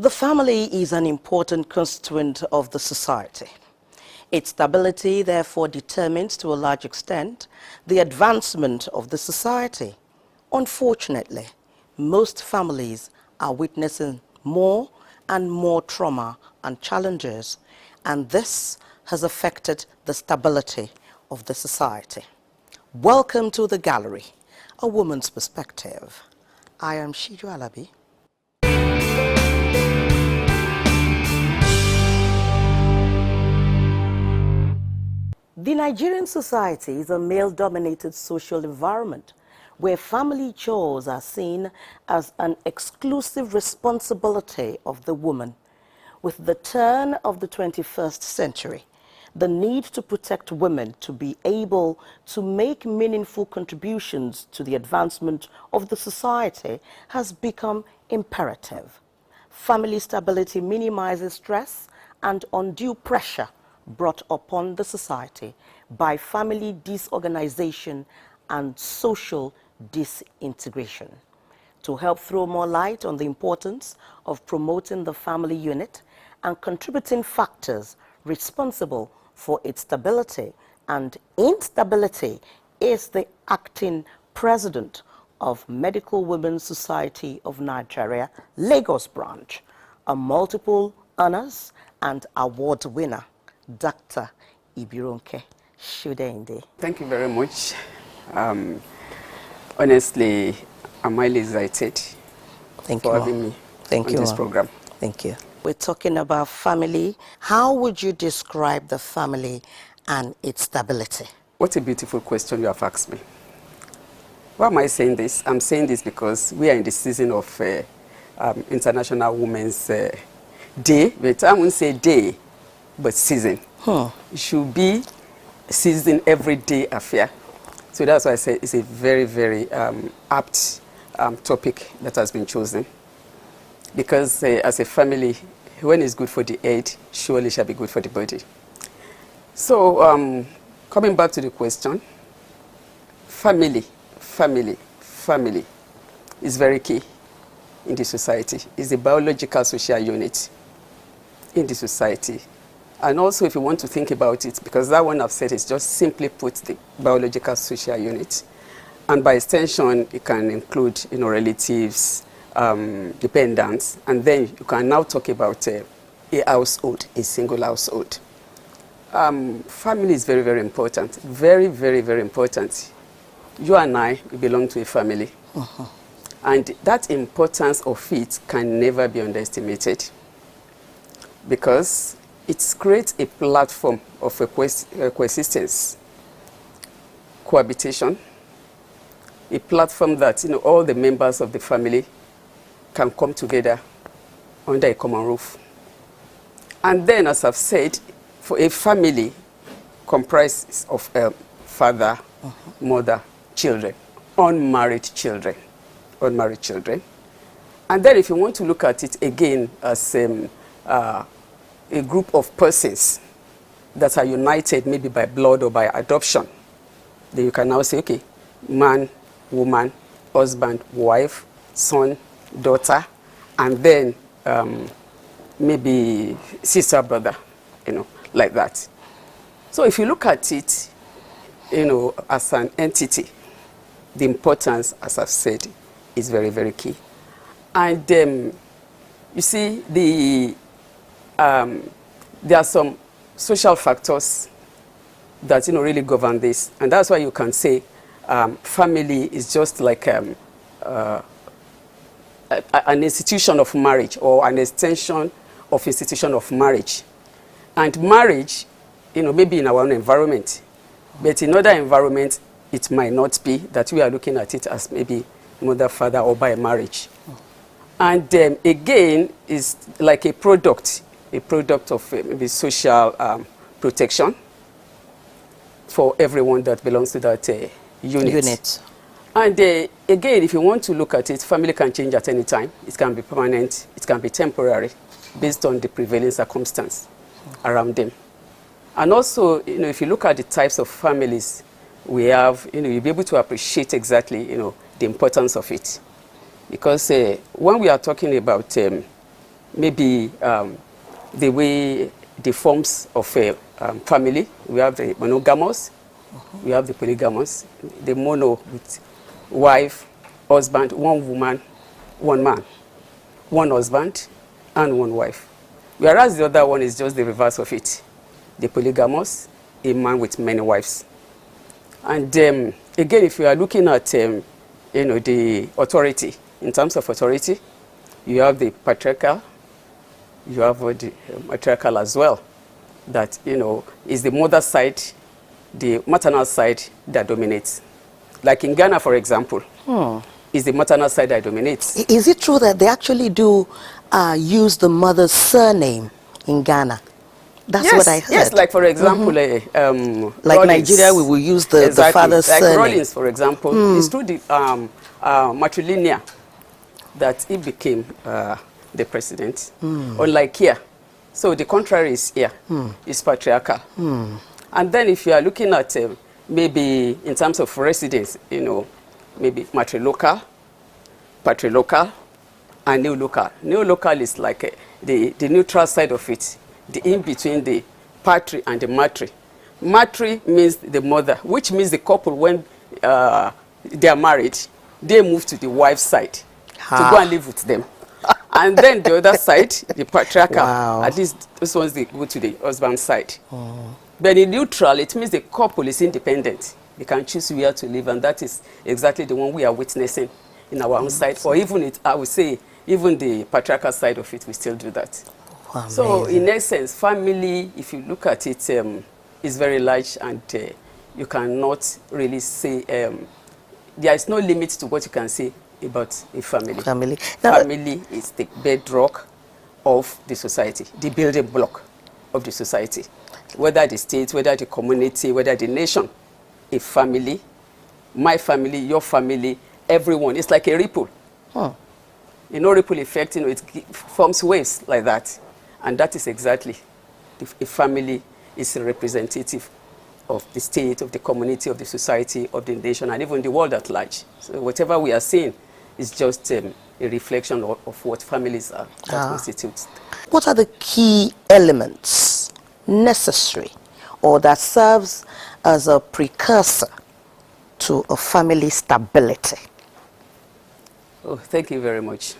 The family is an important constituent of the society. Its stability, therefore, determines to a large extent the advancement of the society. Unfortunately, most families are witnessing more and more trauma and challenges, and this has affected the stability of the society. Welcome to the gallery, A Woman's Perspective. I am Shiju Alabi. The Nigerian society is a male-dominated social environment where family chores are seen as an exclusive responsibility of the woman. With the turn of the 21st century, the need to protect women to be able to make meaningful contributions to the advancement of the society has become imperative. Family stability minimizes stress and undue pressure brought upon the society by family disorganization and social disintegration. To help throw more light on the importance of promoting the family unit and contributing factors responsible for its stability and instability is the acting president of Medical Women's Society of Nigeria, Lagos branch, a multiple honors and award winner, Dr. Ibironke Shudende. Thank you very much. Honestly, I'm highly excited for having me on this program. Thank you. We're talking about family. How would you describe the family and its stability? What a beautiful question you have asked me. Why am I saying this? I'm saying this because we are in the season of International Women's Day, but I won't say day, but season. It should be season everyday affair. So that's why I say it's a very, very apt topic that has been chosen. Because as a family, when it's good for the head, surely shall be good for the body. So coming back to the question, family is very key in the society. It's a biological social unit in the society. And also, if you want to think about it, because that one I've said is just simply put the biological social unit. And by extension, it can include, relatives, dependents, and then you can now talk about a household, a single household. Family is very, very important. Very, very, very important. You and I, we belong to a family. And that importance of it can never be underestimated. Because it creates a platform of coexistence, cohabitation, a platform that all the members of the family can come together under a common roof. And then, as I've said, for a family comprises of father, mother, children, unmarried children. And then if you want to look at it again as a group of persons that are united maybe by blood or by adoption, then you can now say, okay, man, woman, husband, wife, son, daughter, and then maybe sister, brother, like that. So if you look at it, as an entity, the importance, as I've said, is very, very key. And you see, there are some social factors that really govern this, and that's why you can say family is just like an institution of marriage or an extension of institution of marriage. And marriage, maybe in our own environment, but in other environments, it might not be that we are looking at it as maybe mother, father, or by marriage. And again, is like a product of maybe social protection for everyone that belongs to that unit. And again, if you want to look at it, family can change at any time. It can be permanent, it can be temporary, based on the prevailing circumstance around them. And also, if you look at the types of families we have, you'll be able to appreciate exactly, the importance of it. Because when we are talking about maybe the way the forms of a family. We have the monogamous, we have the polygamous, the mono with wife, husband, one woman, one man, one husband, and one wife. Whereas the other one is just the reverse of it. The polygamous, a man with many wives. And again, if you are looking at the authority, in terms of authority, you have the patriarchal, you have the matriarchal as well. That, is the mother side, the maternal side that dominates. Like in Ghana, for example, is the maternal side that dominates. Is it true that they actually do use the mother's surname in Ghana? That's yes, what I heard. Yes, like for example, like Rollins. Nigeria, we will use the father's like surname. Rollins, for example, it's through the matrilineal that he became the president. Unlike here, so the contrary is here, it's patriarchal. And then if you are looking at maybe in terms of residence, maybe matrilocal, patrilocal, and neolocal. Neolocal is like the neutral side of it, the in between the patri and the matri. Matri means the mother, which means the couple, when they are married, they move to the wife's side to go and live with them. And then the other side, the patriarchal, at least those ones, they go to the husband's side. But in neutral, it means the couple is independent. They can choose where to live, and that is exactly the one we are witnessing in our own side. Or even I would say, even the patriarchal side of it, we still do that. Wow, so in essence, family, if you look at it, is very large, and you cannot really say, there is no limit to what you can say about a family. Family is the bedrock of the society, the building block of the society. Whether the state, whether the community, whether the nation, a family, my family, your family, everyone. It's like a ripple. Ripple effect, it forms waves like that. And that is exactly, a family is a representative of the state, of the community, of the society, of the nation, and even the world at large. So whatever we are seeing is just a reflection of what families are, that constitutes. What are the key elements necessary or that serves as a precursor to a family stability? Oh, thank you very much.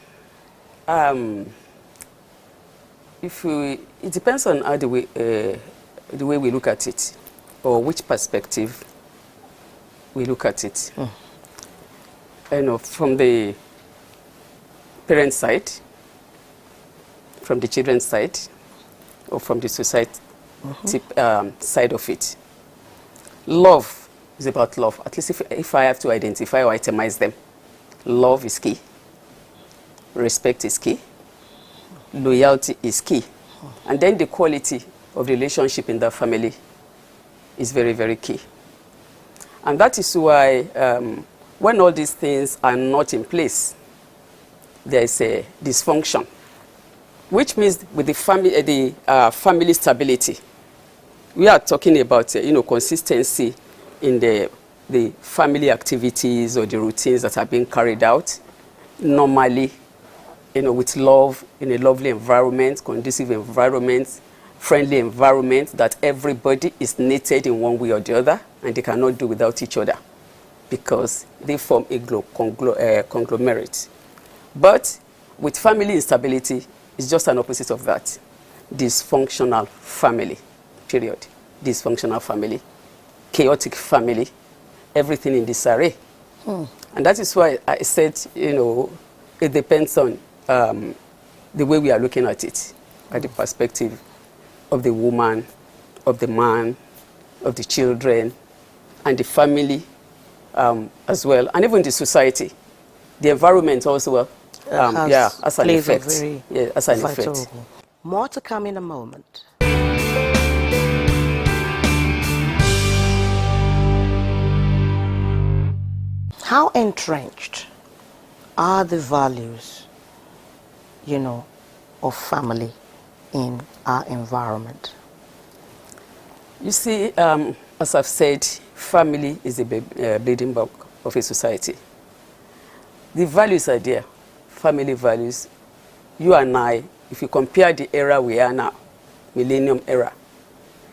It depends on how the way we look at it, or which perspective we look at it. From the parent side, from the children's side, or from the society side of it. Love is about love. At least if I have to identify or itemize them, love is key. Respect is key. Loyalty is key. And then the quality of the relationship in that family is very, very key. And that is why when all these things are not in place, there is a dysfunction, which means with the family stability, we are talking about consistency in the family activities or the routines that are being carried out normally, with love, in a lovely environment, conducive environment, friendly environment, that everybody is knitted in one way or the other, and they cannot do without each other because they form a conglomerate. But with family instability, it's just an opposite of that. Dysfunctional family, period. Dysfunctional family, chaotic family, everything in disarray. And that is why I said, it depends on the way we are looking at it, at the perspective of the woman, of the man, of the children, and the family as well, and even the society. The environment also has an effect. As an effect. More to come in a moment. How entrenched are the values, of family in our environment? You see, as I've said, family is the building block of a society. The values are there, family values. You and I, if you compare the era we are now, millennium era,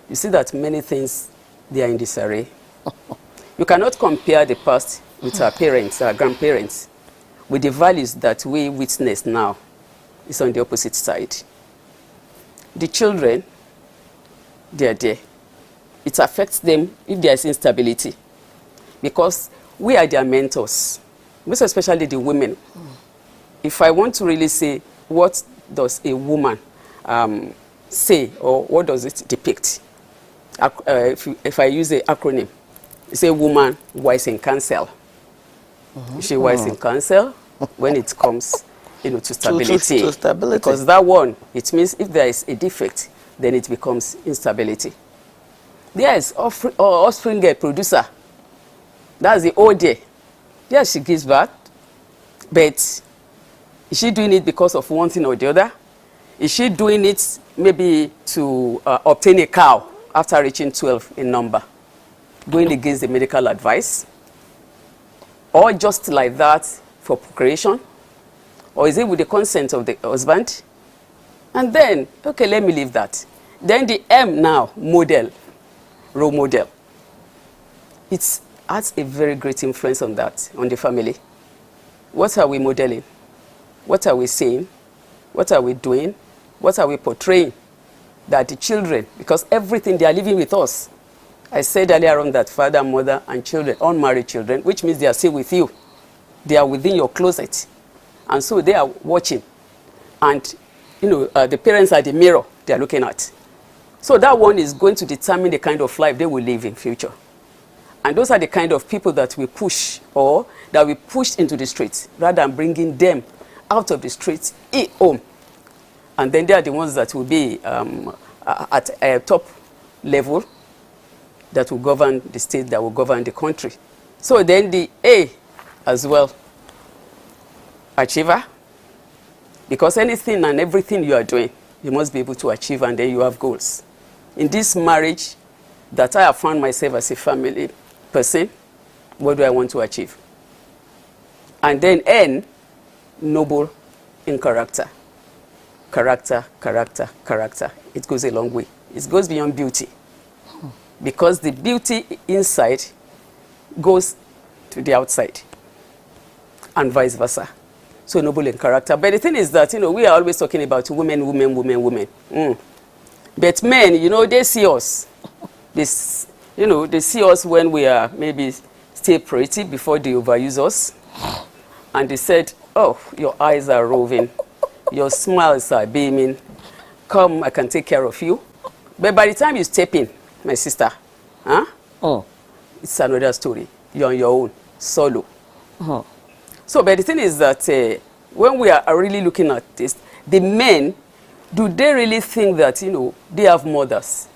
you see that many things, they are in disarray. You cannot compare the past with our parents, our grandparents, with the values that we witness now. It's on the opposite side. The children, they are there. It affects them if there is instability, because we are their mentors, most especially the women. If I want to really say, what does a woman say, or what does it depict? If I use an acronym, it's a woman wise in counsel. She wise in counsel when it comes, to stability. To stability. Because that one, it means if there is a defect, then it becomes instability. There is offspring producer. That's the old day. Yes, she gives birth, but is she doing it because of one thing or the other? Is she doing it maybe to obtain a cow after reaching 12 in number, going against the medical advice? Or just like that for procreation? Or is it with the consent of the husband? And then, okay, let me leave that. Then the M now, model, role model. It has a very great influence on that, on the family. What are we modeling? What are we saying? What are we doing? What are we portraying? That the children, because everything they are living with us. I said earlier on that father, mother, and children, unmarried children, which means they are still with you. They are within your closet. And so they are watching. And, the parents are the mirror they are looking at. So that one is going to determine the kind of life they will live in future. And those are the kind of people that we push, or that we push into the streets, rather than bringing them out of the streets, home. And then they are the ones that will be at a top level that will govern the state, that will govern the country. So then the A as well, achiever. Because anything and everything you are doing, you must be able to achieve, and then you have goals. In this marriage that I have found myself as a family person, what do I want to achieve? And then N, noble in character. Character, character, character. It goes a long way. It goes beyond beauty. Because the beauty inside goes to the outside, and vice versa. So noble in character. But the thing is that, we are always talking about women, women, women, women. But men, they see us. They see us when we are maybe still pretty before they overuse us. And they said, oh, your eyes are roving. Your smiles are beaming. Come, I can take care of you. But by the time you step in, my sister, it's another story. You're on your own, solo. So, but the thing is that when we are really looking at this, the men, do they really think that, they have mothers?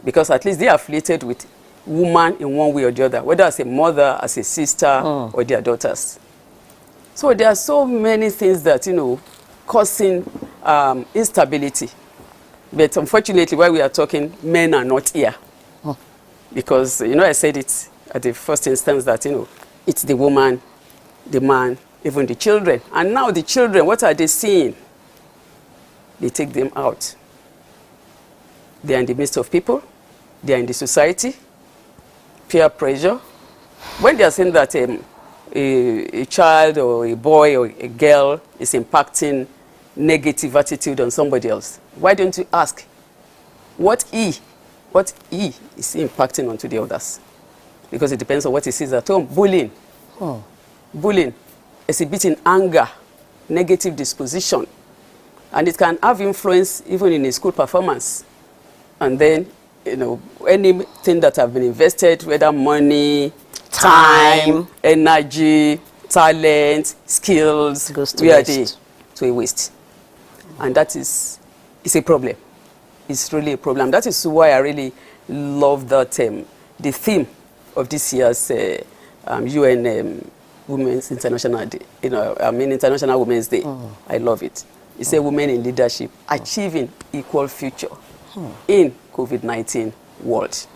Because at least they are affiliated with woman in one way or the other, whether as a mother, as a sister, or their daughters. So there are so many things that, causing instability. But unfortunately, while we are talking, men are not here. Because, I said it at the first instance that, it's the woman, the man, even the children. And now the children, what are they seeing? They take them out. They are in the midst of people. They are in the society. Peer pressure. When they are saying that a child or a boy or a girl is impacting negative attitude on somebody else, why don't you ask what he is impacting onto the others? Because it depends on what he sees at home. Bullying. Bullying, exhibiting anger, negative disposition. And it can have influence even in his school performance. And then, anything that have been invested, whether money, time, energy, talent, skills, goes to waste. To a waste. And that is a problem. It's really a problem. That is why I really love that the theme of this year's UN Women's International Day, International Women's Day. I love it. It's a women in leadership achieving equal future in COVID-19 world.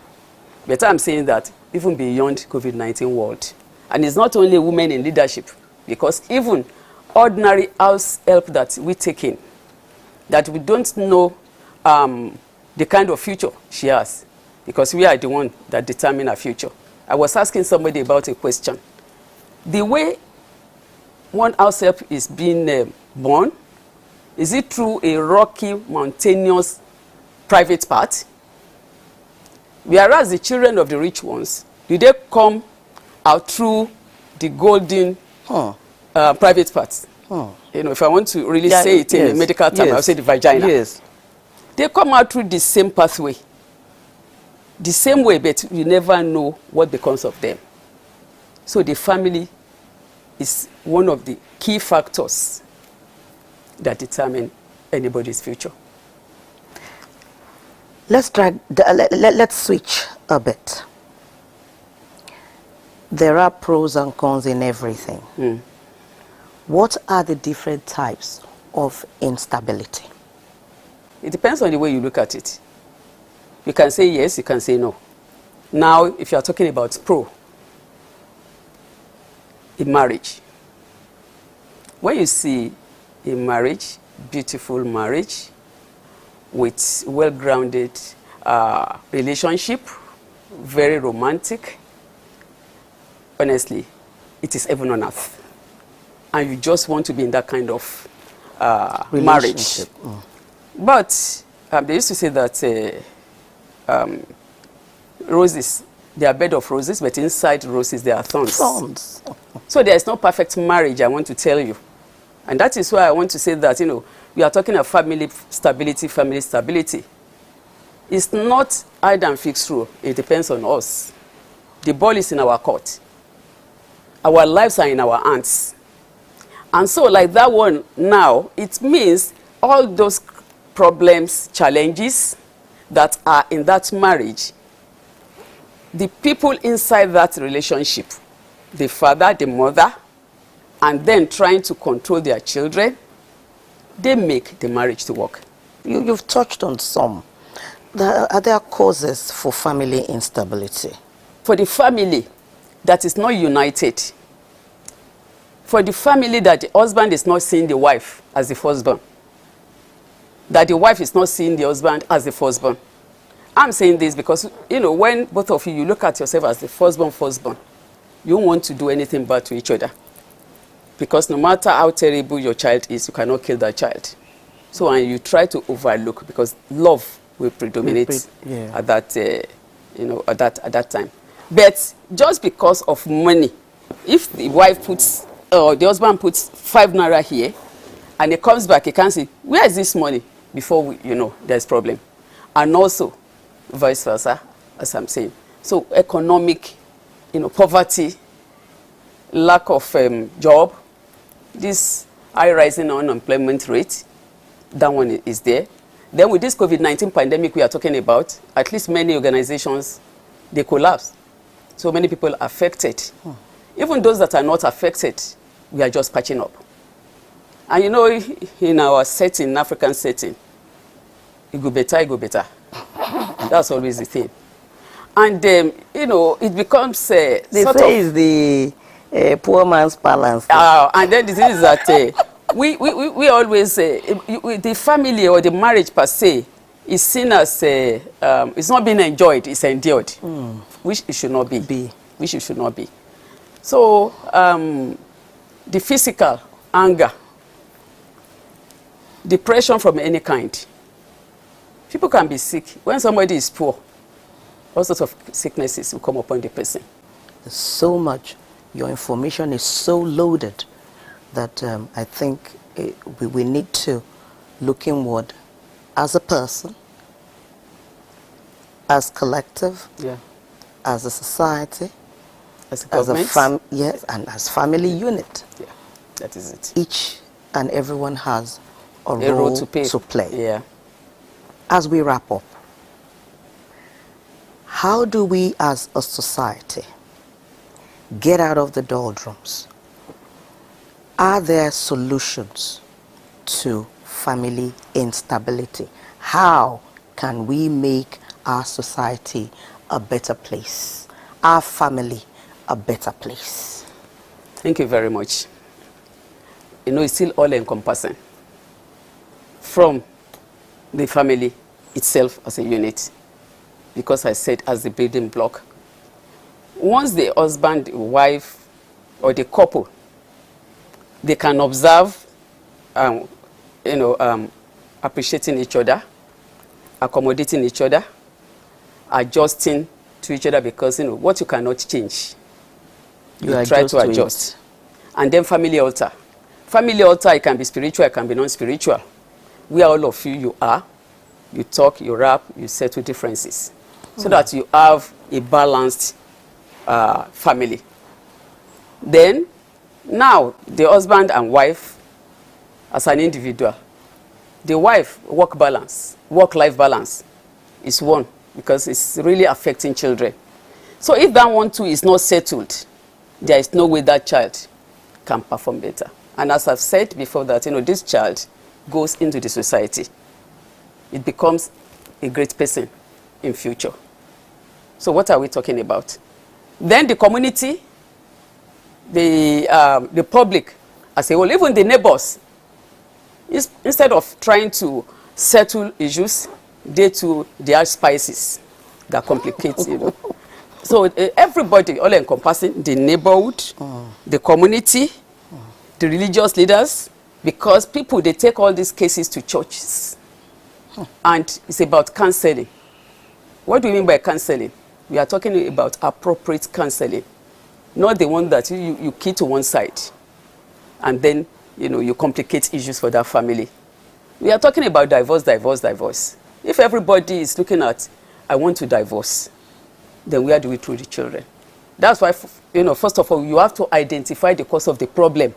But I'm saying that even beyond COVID-19 world. And it's not only women in leadership, because even ordinary house help that we take in, that we don't know the kind of future she has, because we are the one that determine her future. I was asking somebody about a question. The way one house help is being born, is it through a rocky, mountainous private part? Whereas the children of the rich ones, do they come out through the golden private parts? You know, if I want to really say it in a medical term, I'll say the vagina. Yes. They come out through the same pathway, the same way, but you never know what becomes of them. So the family is one of the key factors that determine anybody's future. Let's switch a bit. There are pros and cons in everything. What are the different types of instability? It depends on the way you look at it. You can say yes, you can say no. Now, if you are talking about pro, in marriage, when you see a marriage, beautiful marriage, with well-grounded relationship, very romantic, honestly, it is heaven on earth. And you just want to be in that kind of marriage. But they used to say that roses, they are bed of roses, but inside roses there are thorns. Thorns. So there is no perfect marriage, I want to tell you. And that is why I want to say that, you know, we are talking of family stability. It's not hide and fix rule. It depends on us. The ball is in our court. Our lives are in our hands. And so like that one now, it means all those problems, challenges that are in that marriage, the people inside that relationship, the father, the mother, and then trying to control their children, they make the marriage to work. You've touched on some. Are there causes for family instability? For the family that is not united, for the family that the husband is not seeing the wife as the firstborn, that the wife is not seeing the husband as the firstborn. I'm saying this because, you know, when both of you look at yourself as the firstborn, you don't want to do anything bad to each other. Because no matter how terrible your child is, you cannot kill that child. So and you try to overlook, because love will predominate at that, you know, at that time. But just because of money, if the wife puts, or the husband puts 5 naira here, and he comes back, he can't say, where is this money? Before we, you know, there's problem. And also, vice versa, as I'm saying. So economic, you know, poverty, lack of job, this high rising unemployment rate, that one is there. Then with this COVID-19 pandemic we are talking about, at least many organizations, they collapse. So many people are affected. Even those that are not affected, we are just patching up. And you know, in our setting, African setting, it go better. That's always the thing. And, you know, it becomes they say is the poor man's balance. And then the thing is that we always, the family or the marriage per se is seen as, it's not being enjoyed, it's endured, which it should not be. Which it should not be. So, the physical, anger, depression from any kind. People can be sick. When somebody is poor, all sorts of sicknesses will come upon the person. There's so much. Your information is so loaded that I think we need to look inward as a person, as collective, as a society, as a government, and as family unit. Yeah, that is it. Each and everyone has a role to play. Yeah. As we wrap up, how do we as a society get out of the doldrums? Are there solutions to family instability? How can we make our society a better place, our family a better place? Thank you very much. You know, it's still all encompassing. From the family itself as a unit, because I said as the building block. Once the husband, wife, or the couple, they can observe, appreciating each other, accommodating each other, adjusting to each other, because what you cannot change, you try to adjust. And then family altar. Family altar, it can be spiritual, it can be non-spiritual. Where all of you are, you talk, you rap, you settle differences, so that you have a balanced family. Then, now, the husband and wife, as an individual, the wife, work-life balance is one, because it's really affecting children. So if that one too is not settled, there is no way that child can perform better. And as I've said before that, this child goes into the society. It becomes a great person in future. So what are we talking about? Then the community, the public as a whole, even the neighbors, instead of trying to settle issues, they add spices that complicate, So everybody, all encompassing, the neighborhood, the community, the religious leaders, because people, they take all these cases to churches. And it's about counseling. What do we mean by counseling? We are talking about appropriate counseling, not the one that you key to one side and then you complicate issues for that family. We are talking about divorce. If everybody is looking at, I want to divorce, then where do we throw the children? That's why, first of all, you have to identify the cause of the problem.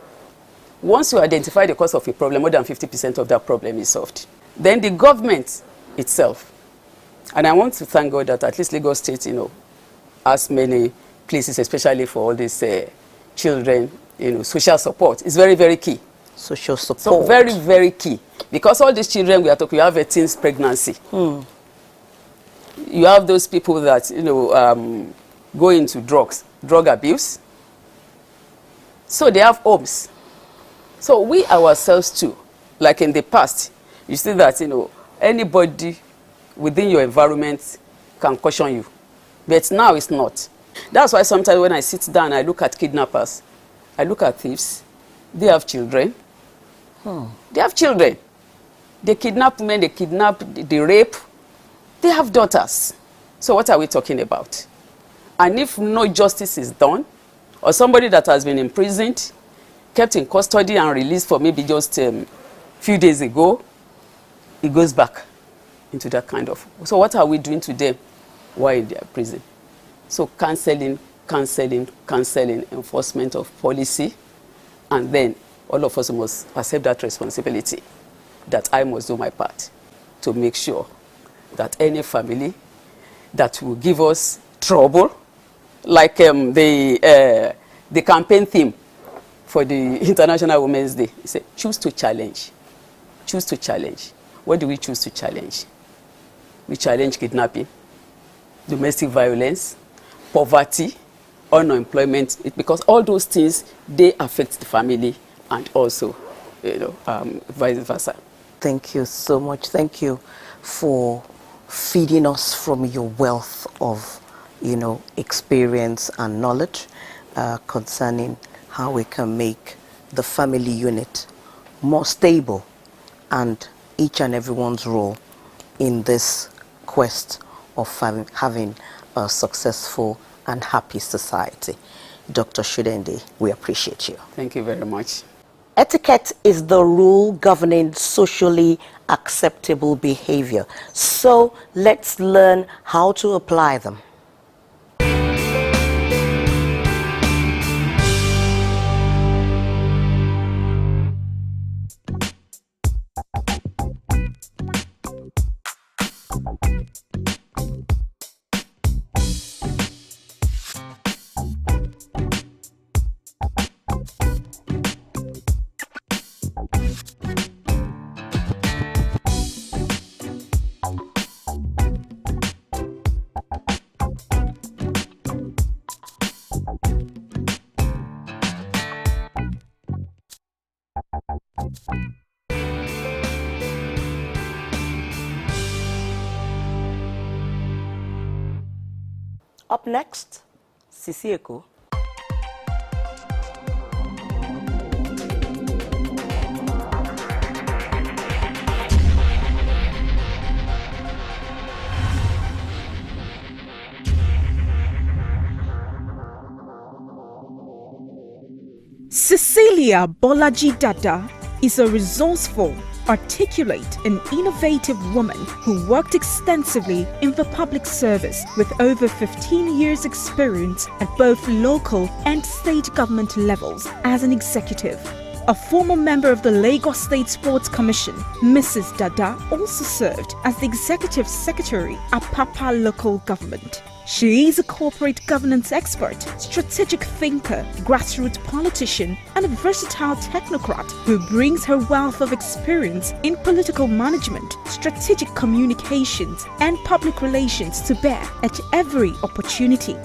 Once you identify the cause of a problem, more than 50% of that problem is solved. Then the government itself, and I want to thank God that at least Lagos State, has many places, especially for all these children, social support is very, very key. Social support. So very, very key. Because all these children we are talking, you have a teen's pregnancy. You have those people that, go into drug abuse. So they have homes. So we ourselves too, like in the past, you see that, anybody within your environment can caution you. But now it's not. That's why sometimes when I sit down, I look at kidnappers, I look at thieves, they have children. They have children. They kidnap men, they kidnap, they rape. They have daughters. So what are we talking about? And if no justice is done, or somebody that has been imprisoned, kept in custody and released for maybe just a few days ago, it goes back into that kind of. So what are we doing to them while in their prison? So counseling, enforcement of policy, and then all of us must accept that responsibility, that I must do my part to make sure that any family that will give us trouble, like the campaign theme for the International Women's Day, is choose to challenge. Choose to challenge. What do we choose to challenge? We challenge kidnapping, domestic violence, poverty, unemployment, because all those things, they affect the family and also, vice versa. Thank you so much. Thank you for feeding us from your wealth of, experience and knowledge concerning how we can make the family unit more stable and each and everyone's role in this quest of having a successful and happy society. Dr. Shudende, we appreciate you. Thank you very much. Etiquette is the rule governing socially acceptable behavior. So let's learn how to apply them. Up next, Sisi Eko. Cecilia Bolaji Dada is a resourceful, articulate and innovative woman who worked extensively in the public service with over 15 years experience at both local and state government levels as an executive. A former member of the Lagos State Sports Commission, Mrs. Dada also served as the Executive Secretary at Papa Local Government. She is a corporate governance expert, strategic thinker, grassroots politician, and a versatile technocrat who brings her wealth of experience in political management, strategic communications, and public relations to bear at every opportunity.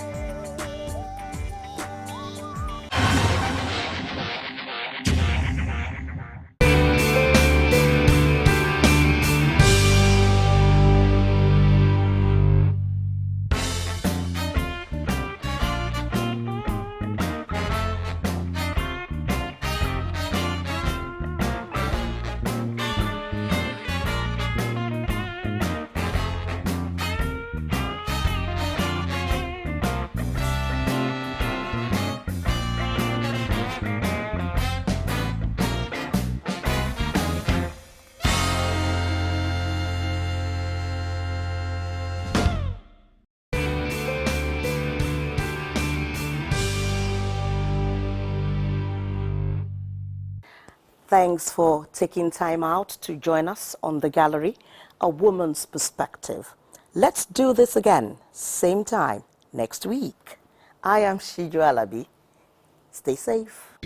Thanks for taking time out to join us on The Gallery, A Woman's Perspective. Let's do this again, same time, next week. I am Shijo Alabi. Stay safe.